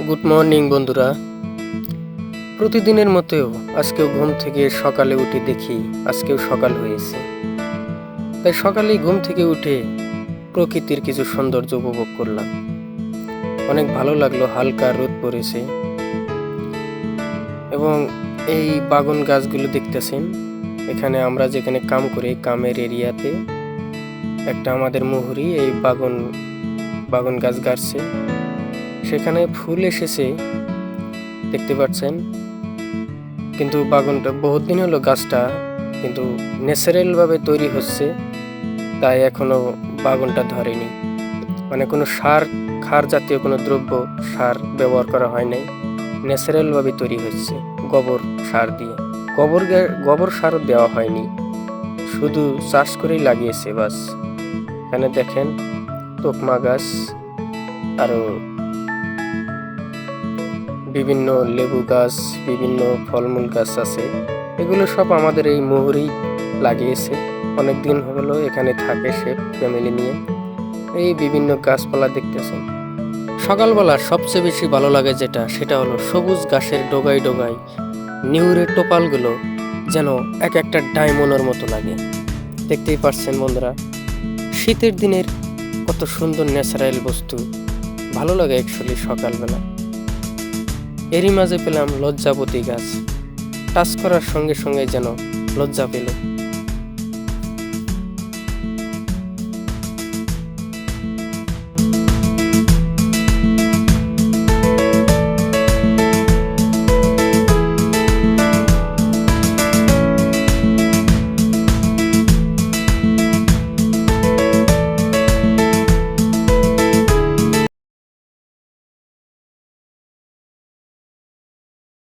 Good morning বন্ধুরা। প্রতিদিনের মতোও আজকেও ঘুম থেকে সকালে উঠে দেখি আজকেও সকাল হয়েছে। তাই সকালেই ঘুম থেকে উঠে প্রকৃতির কিছু সৌন্দর্য উপভোগ করলাম। অনেক ভালো লাগলো, হালকা রোদ পড়েছে এবং এই বাগান গাছগুলো দেখতেছেন। এখানে আমরা যেখানে কাম করি, কামের এরিয়াতে একটা আমাদের মুহুরি এই বাগান গাছ গাড়ছে, সেখানে ফুল এসেছে দেখতে পাচ্ছেন। কিন্তু বাগানটা বহুত দিন হলো, গাছটা কিন্তু ন্যাচারাল ভাবে তৈরি হচ্ছে, তাই এখনো বাগানটা ধরেনি। মানে কোনো খার জাতীয় কোনো দ্রব্য সার ব্যবহার করা হয় নাই, ন্যাচারাল ভাবে তৈরি হচ্ছে গোবর সার দিয়ে। গোবর সারও দেওয়া হয়নি, শুধু চাষ করেই লাগিয়েছে বাস। এখানে দেখেন তোকমা গাছ, আরো বিভিন্ন লেবু গাছ, বিভিন্ন ফলমূল গাছ আছে। এগুলো সব আমাদের এই মুহুরি লাগিয়েছে। অনেকদিন হলো এখানে থাকে সে ফ্যামিলি নিয়ে। এই বিভিন্ন গাছপালা দেখতেছেন। সকালবেলা সবচেয়ে বেশি ভালো লাগে সেটা হলো সবুজ ঘাসের ডোগায় ডোগায় নিউরের টোপালগুলো যেন এক একটা ডায়মন্ডের মতো লাগে। দেখতেই পাচ্ছেন বন্ধুরা, শীতের দিনের কত সুন্দর ন্যাচারাল বস্তু ভালো লাগে অ্যাকচুয়ালি সকালবেলা। এরই মাঝে পেলাম লজ্জাপতি গাছ, টাচ করার সঙ্গে সঙ্গে যেন লজ্জা পেল।